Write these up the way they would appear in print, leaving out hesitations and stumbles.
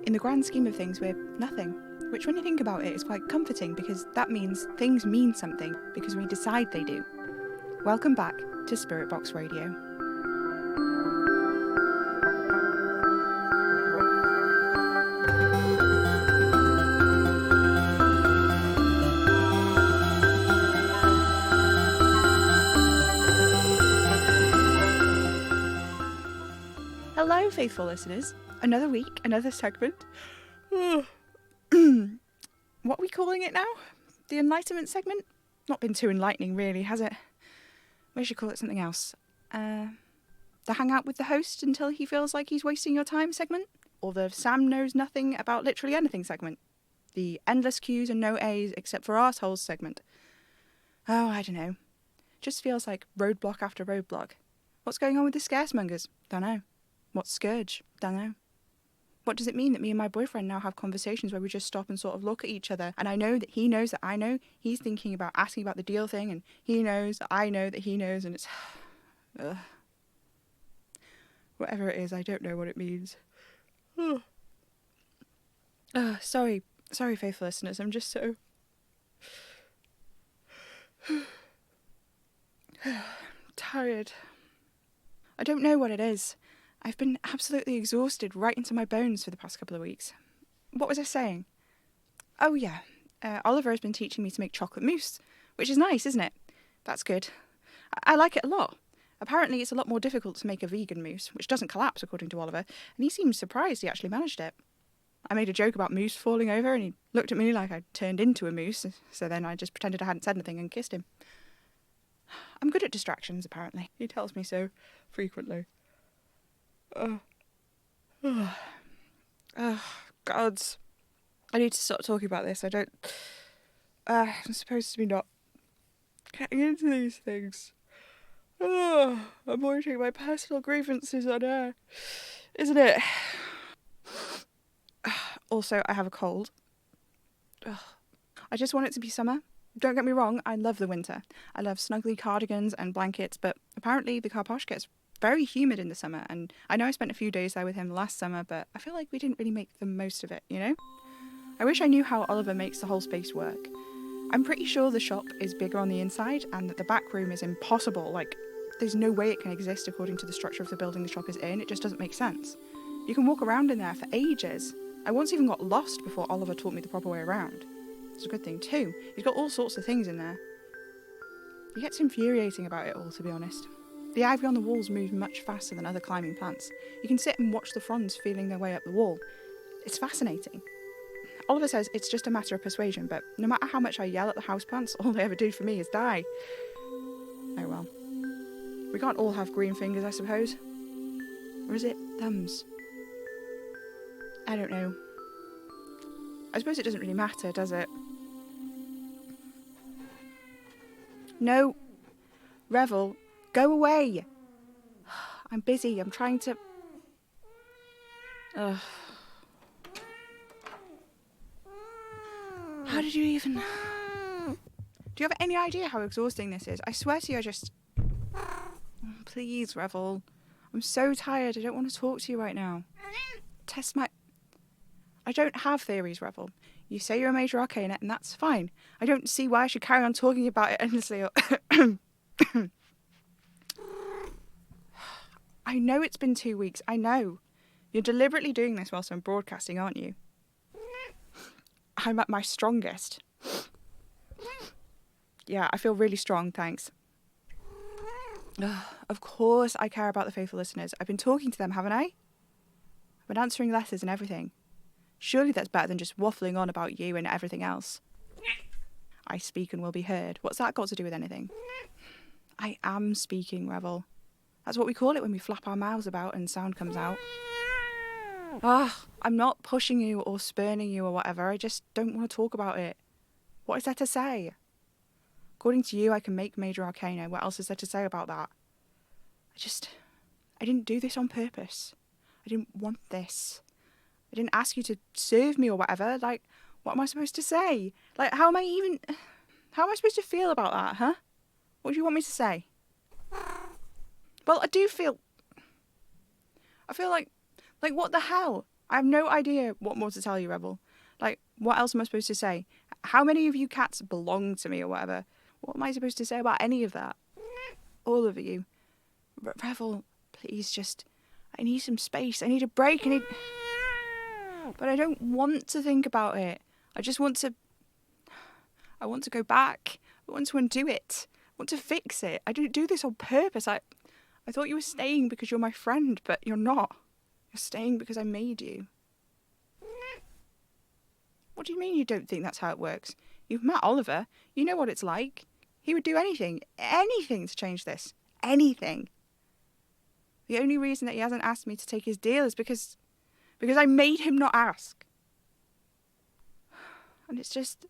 In the grand scheme of things, we're nothing. Which, when you think about it, is quite comforting because that means things mean something because we decide they do. Welcome back to Spirit Box Radio. Hello, faithful listeners. Another week, another segment. What are we calling it now? The Enlightenment segment? Not been too enlightening, really, has it? We should call it something else. The hang out with the host until he feels like he's wasting your time segment? Or the Sam knows nothing about literally anything segment? The endless Q's and no A's except for arseholes segment? Oh, I don't know. Just feels like roadblock after roadblock. What's going on with the scaremongers? Don't know. What's Scourge? Don't know. What does it mean that me and my boyfriend now have conversations where we just stop and sort of look at each other, and I know that he knows that I know, he's thinking about asking about the deal thing, and he knows that I know that he knows, and it's... Whatever it is, I don't know what it means. Sorry, faithful listeners, I'm just so... tired. I don't know what it is. I've been absolutely exhausted right into my bones for the past couple of weeks. What was I saying? Oh yeah, Oliver has been teaching me to make chocolate mousse, which is nice, isn't it? That's good. I like it a lot. Apparently it's a lot more difficult to make a vegan mousse, which doesn't collapse according to Oliver, and he seemed surprised he actually managed it. I made a joke about mousse falling over and he looked at me like I'd turned into a mousse, so then I just pretended I hadn't said anything and kissed him. I'm good at distractions, apparently. He tells me so frequently. Gods. I need to stop talking about this. I'm supposed to be not getting into these things. I'm voicing my personal grievances on air, isn't it? Also, I have a cold. I just want it to be summer. Don't get me wrong, I love the winter. I love snuggly cardigans and blankets, but apparently the car posh gets very humid in the summer, and I know I spent a few days there with him last summer, but I feel like we didn't really make the most of it, you know? I wish I knew how Oliver makes the whole space work. I'm pretty sure the shop is bigger on the inside and that the back room is impossible. Like, there's no way it can exist according to the structure of the building the shop is in. It just doesn't make sense. You can walk around in there for ages. I once even got lost before Oliver taught me the proper way around. It's a good thing too. He's got all sorts of things in there. He gets infuriating about it all, to be honest. The ivy on the walls moves much faster than other climbing plants. You can sit and watch the fronds feeling their way up the wall. It's fascinating. Oliver says it's just a matter of persuasion, but no matter how much I yell at the houseplants, all they ever do for me is die. Oh well. We can't all have green fingers, I suppose. Or is it thumbs? I don't know. I suppose it doesn't really matter, does it? No. Revel. Go away! I'm busy, I'm trying to... How did you even... Do you have any idea how exhausting this is? I swear to you, Please, Revel. I'm so tired, I don't want to talk to you right now. Test my... I don't have theories, Revel. You say you're a major arcana, and that's fine. I don't see why I should carry on talking about it endlessly or... I know it's been 2 weeks, I know. You're deliberately doing this whilst I'm broadcasting, aren't you? I'm at my strongest. Yeah, I feel really strong, thanks. Of course I care about the faithful listeners. I've been talking to them, haven't I? I've been answering letters and everything. Surely that's better than just waffling on about you and everything else. I speak and will be heard. What's that got to do with anything? I am speaking, Revel. That's what we call it when we flap our mouths about and sound comes out. I'm not pushing you or spurning you or whatever. I just don't want to talk about it. What is there to say? According to you, I can make major arcana. What else is there to say about that? I didn't do this on purpose. I didn't want this. I didn't ask you to serve me or whatever. Like, what am I supposed to say? Like, how am I supposed to feel about that, huh? What do you want me to say? Well, I feel like, what the hell? I have no idea what more to tell you, Rebel. Like, what else am I supposed to say? How many of you cats belong to me or whatever? What am I supposed to say about any of that? All of you. Rebel, please just... I need some space. I need a break. But I don't want to think about it. I just want to... I want to go back. I want to undo it. I want to fix it. I didn't do this on purpose. I thought you were staying because you're my friend, but you're not. You're staying because I made you. What do you mean you don't think that's how it works? You've met Oliver. You know what it's like. He would do anything to change this. Anything. The only reason that he hasn't asked me to take his deal is because I made him not ask. And it's just...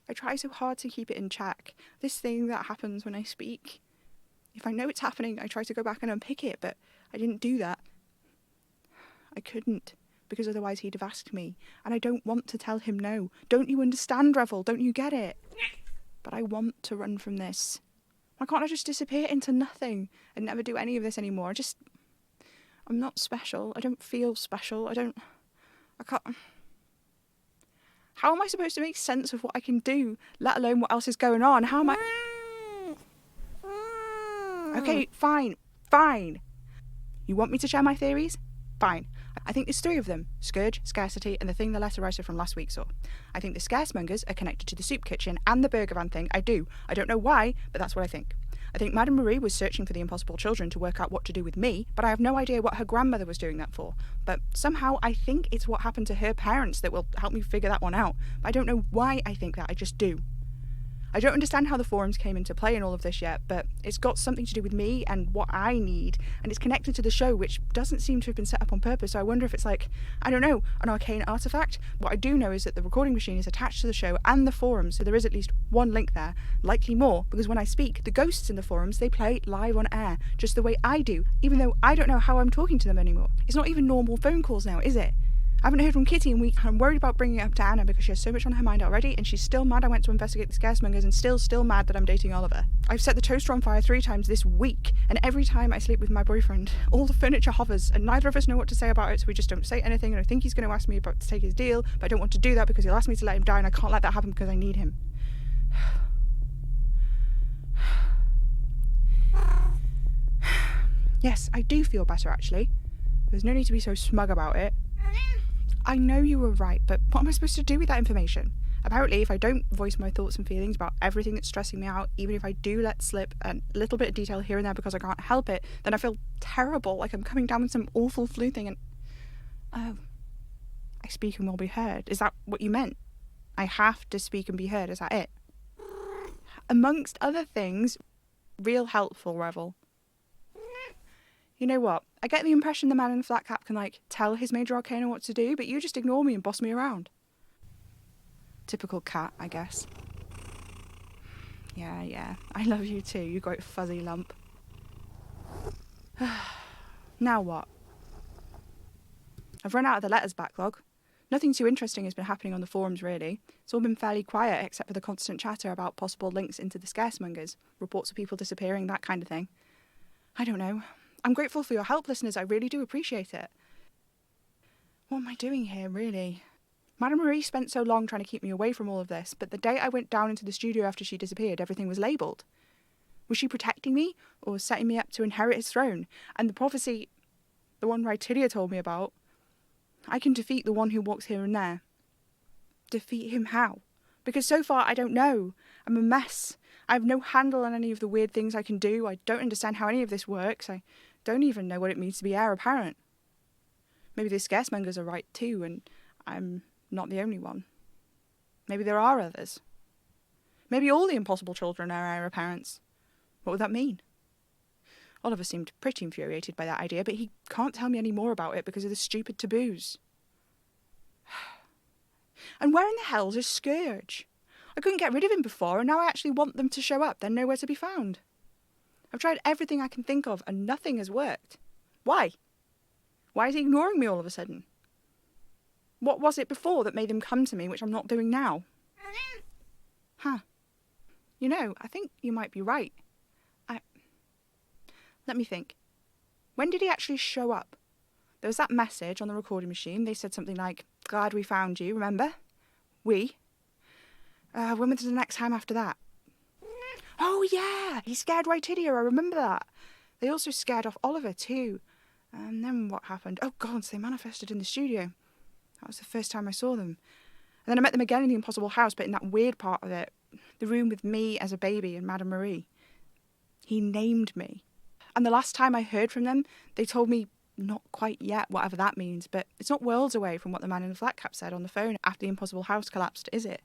I try so hard to keep it in check. This thing that happens when I speak. If I know it's happening, I try to go back and unpick it, but I didn't do that. I couldn't, because otherwise he'd have asked me. And I don't want to tell him no. Don't you understand, Revel? Don't you get it? But I want to run from this. Why can't I just disappear into nothing and never do any of this anymore? I'm not special. I don't feel special. I can't... How am I supposed to make sense of what I can do, let alone what else is going on? How am I... Okay, fine. You want me to share my theories? Fine. I think there's 3 of them. Scourge, scarcity, and the thing the letter writer from last week saw. I think the scaremongers are connected to the soup kitchen and the burger van thing. I do. I don't know why, but that's what I think. I think Madame Marie was searching for the impossible children to work out what to do with me, but I have no idea what her grandmother was doing that for. But somehow I think it's what happened to her parents that will help me figure that one out. I don't know why I think that, I just do. I don't understand how the forums came into play in all of this yet, but it's got something to do with me and what I need, and it's connected to the show, which doesn't seem to have been set up on purpose, so I wonder if it's like, I don't know, an arcane artifact? What I do know is that the recording machine is attached to the show and the forums, so there is at least one link there, likely more, because when I speak, the ghosts in the forums, they play live on air, just the way I do, even though I don't know how I'm talking to them anymore. It's not even normal phone calls now, is it? I haven't heard from Kitty in weeks. I'm worried about bringing it up to Anna because she has so much on her mind already, and she's still mad I went to investigate the scaremongers and still mad that I'm dating Oliver. I've set the toaster on fire 3 times this week, and every time I sleep with my boyfriend, all the furniture hovers, and neither of us know what to say about it, so we just don't say anything, and I think he's going to ask me about to take his deal, but I don't want to do that because he'll ask me to let him die, and I can't let that happen because I need him. Yes, I do feel better, actually. There's no need to be so smug about it. I know you were right, but what am I supposed to do with that information? Apparently, if I don't voice my thoughts and feelings about everything that's stressing me out, even if I do let slip a little bit of detail here and there because I can't help it, then I feel terrible, like I'm coming down with some awful flu thing and... Oh. I speak and will be heard. Is that what you meant? I have to speak and be heard, is that it? Amongst other things, real helpful, Revel. You know what? I get the impression the man in the flat cap can, tell his major arcana what to do, but you just ignore me and boss me around. Typical cat, I guess. Yeah. I love you too, you great fuzzy lump. Now what? I've run out of the letters backlog. Nothing too interesting has been happening on the forums, really. It's all been fairly quiet, except for the constant chatter about possible links into the scaremongers, reports of people disappearing, that kind of thing. I don't know. I'm grateful for your help, listeners. I really do appreciate it. What am I doing here, really? Madame Marie spent so long trying to keep me away from all of this, but the day I went down into the studio after she disappeared, everything was labelled. Was she protecting me, or setting me up to inherit his throne? And the prophecy, the one Hysteria told me about, I can defeat the one who walks here and there. Defeat him how? Because so far I don't know. I'm a mess. I have no handle on any of the weird things I can do. I don't understand how any of this works. I don't even know what it means to be heir apparent. Maybe the scaremongers are right too, and I'm not the only one. Maybe there are others. Maybe all the impossible children are heir apparents. What would that mean? Oliver seemed pretty infuriated by that idea, but he can't tell me any more about it because of the stupid taboos. And where in the hell's his Scourge? I couldn't get rid of him before, and now I actually want them to show up. They're nowhere to be found. I've tried everything I can think of, and nothing has worked. Why? Why is he ignoring me all of a sudden? What was it before that made him come to me, which I'm not doing now? Huh. You know, I think you might be right. Let me think. When did he actually show up? There was that message on the recording machine. They said something like, "Glad we found you, remember? We." When was the next time after that? Oh yeah, he scared Rytidia, I remember that. They also scared off Oliver too. And then what happened? Oh god, they manifested in the studio. That was the first time I saw them. And then I met them again in the Impossible House, but in that weird part of it. The room with me as a baby and Madame Marie. He named me. And the last time I heard from them, they told me not quite yet, whatever that means, but it's not worlds away from what the man in the flat cap said on the phone after the Impossible House collapsed, is it?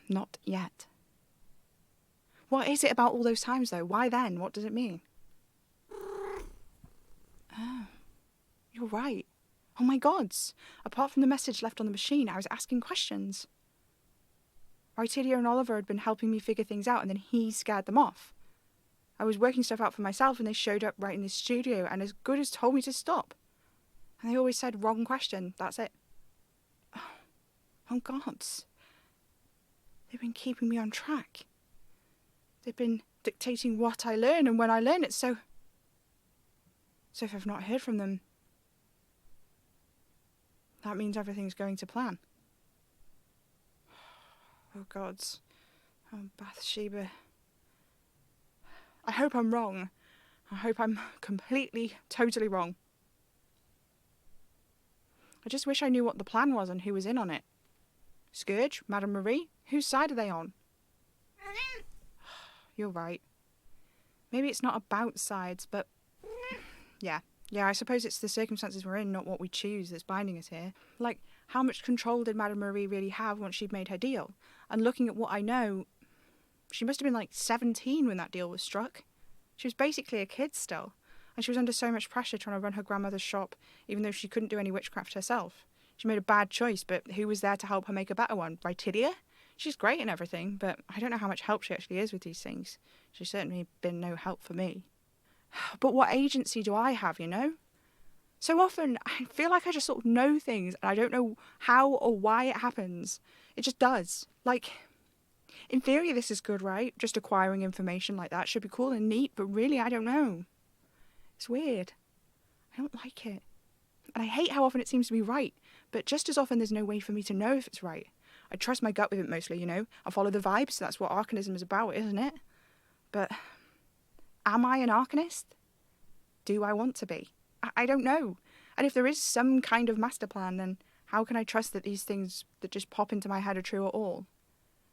Not yet. What is it about all those times, though? Why then? What does it mean? Oh, you're right. Oh my gods. Apart from the message left on the machine, I was asking questions. Rytidia and Oliver had been helping me figure things out, and then he scared them off. I was working stuff out for myself, and they showed up right in the studio and as good as told me to stop. And they always said, "Wrong question, that's it." Oh gods. They've been keeping me on track. They've been dictating what I learn and when I learn it, so if I've not heard from them, that means everything's going to plan. Oh gods. Oh, Bathsheba. I hope I'm wrong. I hope I'm completely, totally wrong. I just wish I knew what the plan was and who was in on it. Scourge? Madame Marie? Whose side are they on? You're right. Maybe it's not about sides, but yeah, I suppose it's the circumstances we're in, not what we choose, that's binding us here. Like, how much control did Madame Marie really have once she'd made her deal? And looking at what I know, she must have been like 17 when that deal was struck. She was basically a kid still, and she was under so much pressure trying to run her grandmother's shop, even though she couldn't do any witchcraft herself. She made a bad choice, but who was there to help her make a better one? Rytidia? She's great and everything, but I don't know how much help she actually is with these things. She's certainly been no help for me. But what agency do I have, you know? So often, I feel like I just sort of know things, and I don't know how or why it happens. It just does. Like, in theory, this is good, right? Just acquiring information like that should be cool and neat, but really, I don't know. It's weird. I don't like it. And I hate how often it seems to be right, but just as often there's no way for me to know if it's right. I trust my gut with it mostly, you know? I follow the vibes, that's what Arcanism is about, isn't it? But am I an Arcanist? Do I want to be? I don't know. And if there is some kind of master plan, then how can I trust that these things that just pop into my head are true at all?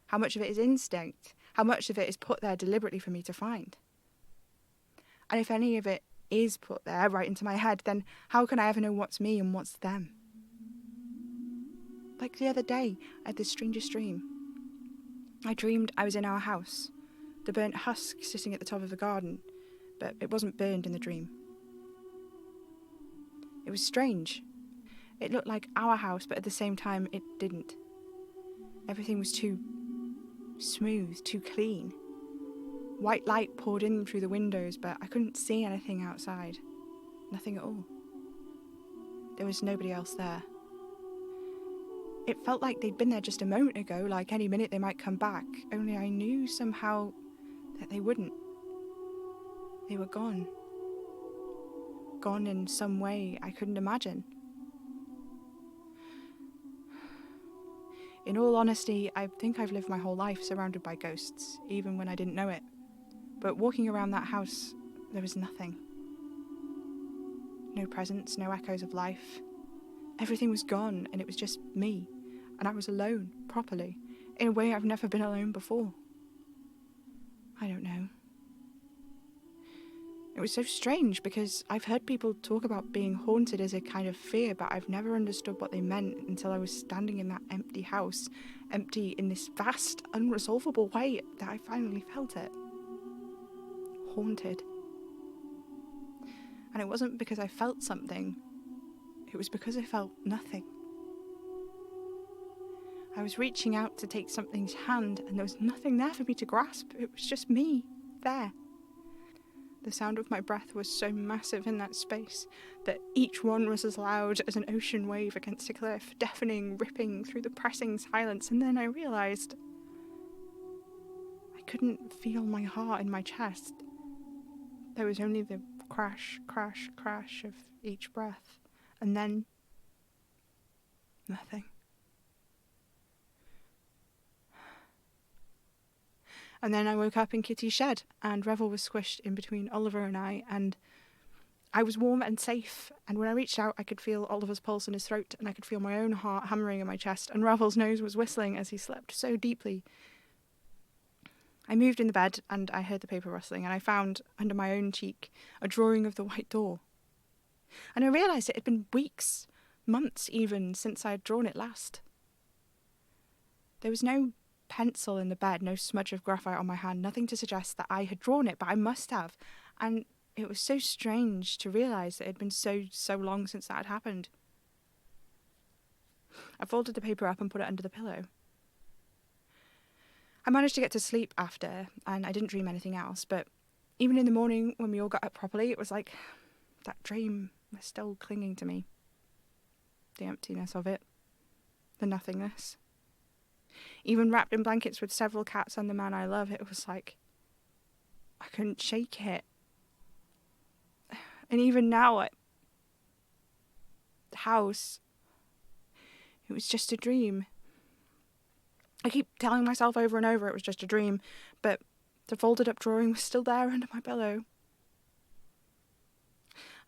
How much of it is instinct? How much of it is put there deliberately for me to find? And if any of it is put there right into my head, then how can I ever know what's me and what's them? Like the other day, I had this strangest dream. I dreamed I was in our house, the burnt husk sitting at the top of the garden, but it wasn't burned in the dream. It was strange. It looked like our house, but at the same time, it didn't. Everything was too smooth, too clean. White light poured in through the windows, but I couldn't see anything outside. Nothing at all. There was nobody else there. It felt like they'd been there just a moment ago, like any minute they might come back, only I knew somehow that they wouldn't. They were gone. Gone in some way I couldn't imagine. In all honesty, I think I've lived my whole life surrounded by ghosts, even when I didn't know it. But walking around that house, there was nothing. No presence, no echoes of life. Everything was gone, and it was just me. And I was alone, properly, in a way I've never been alone before. I don't know. It was so strange, because I've heard people talk about being haunted as a kind of fear, but I've never understood what they meant until I was standing in that empty house, empty in this vast, unresolvable way, that I finally felt it. Haunted. And it wasn't because I felt something. It was because I felt nothing. I was reaching out to take something's hand, and there was nothing there for me to grasp. It was just me, there. The sound of my breath was so massive in that space that each one was as loud as an ocean wave against a cliff, deafening, ripping through the pressing silence. And then I realised I couldn't feel my heart in my chest. There was only the crash, crash, crash of each breath. And then nothing. And then I woke up in Kitty's shed, and Revel was squished in between Oliver and I, and I was warm and safe. And when I reached out, I could feel Oliver's pulse in his throat, and I could feel my own heart hammering in my chest, and Revel's nose was whistling as he slept so deeply. I moved in the bed, and I heard the paper rustling, and I found, under my own cheek, a drawing of the white door. And I realised it had been weeks, months even, since I had drawn it last. There was no pencil in the bed, no smudge of graphite on my hand, nothing to suggest that I had drawn it, but I must have. And it was so strange to realise that it had been so long since that had happened. I folded the paper up and put it under the pillow. I managed to get to sleep after, and I didn't dream anything else, but even in the morning when we all got up properly, it was like that dream was still clinging to me. The emptiness of it. The nothingness. Even wrapped in blankets with several cats and the man I love, it was like I couldn't shake it. And even now, the house, it was just a dream. I keep telling myself over and over it was just a dream, but the folded up drawing was still there under my pillow.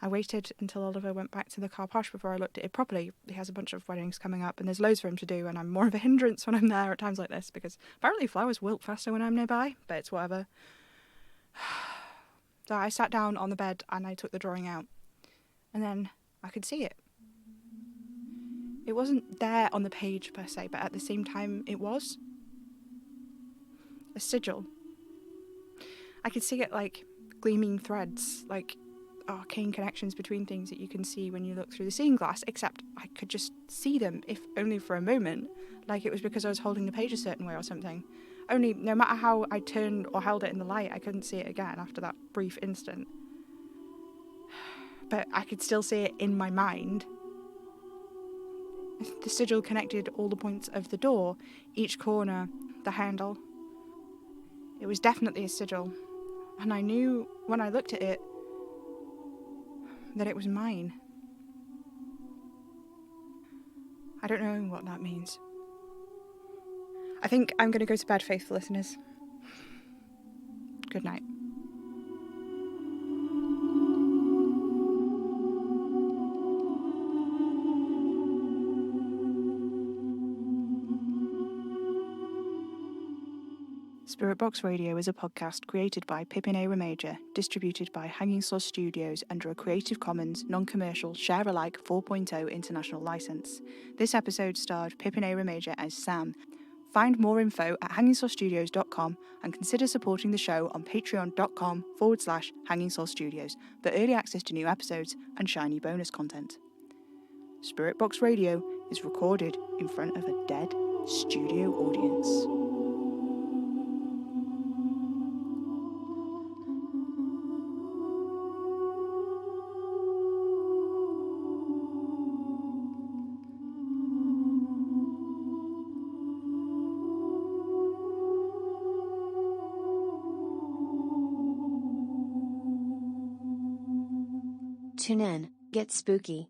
I waited until Oliver went back to the car posh before I looked at it properly. He has a bunch of weddings coming up and there's loads for him to do, and I'm more of a hindrance when I'm there at times like this because apparently flowers wilt faster when I'm nearby, but it's whatever. So I sat down on the bed and I took the drawing out, and then I could see it. It wasn't there on the page per se, but at the same time it was. A sigil. I could see it like gleaming threads, like arcane connections between things that you can see when you look through the seeing glass, except I could just see them, if only for a moment, like it was because I was holding the page a certain way or something. Only, no matter how I turned or held it in the light, I couldn't see it again after that brief instant. But I could still see it in my mind. The sigil connected all the points of the door, each corner, the handle. It was definitely a sigil, and I knew when I looked at it that it was mine. I don't know what that means. I think I'm going to go to bed, faithful listeners. Good night. Spirit Box Radio is a podcast created by Pippin A. Remager, distributed by Hanging Sauce Studios under a Creative Commons non-commercial share-alike 4.0 international license. This episode starred Pippin A. Remager as Sam. Find more info at hangingsaucestudios.com and consider supporting the show on patreon.com/Hanging Sauce Studios for early access to new episodes and shiny bonus content. Spirit Box Radio is recorded in front of a dead studio audience. Tune in, get spooky.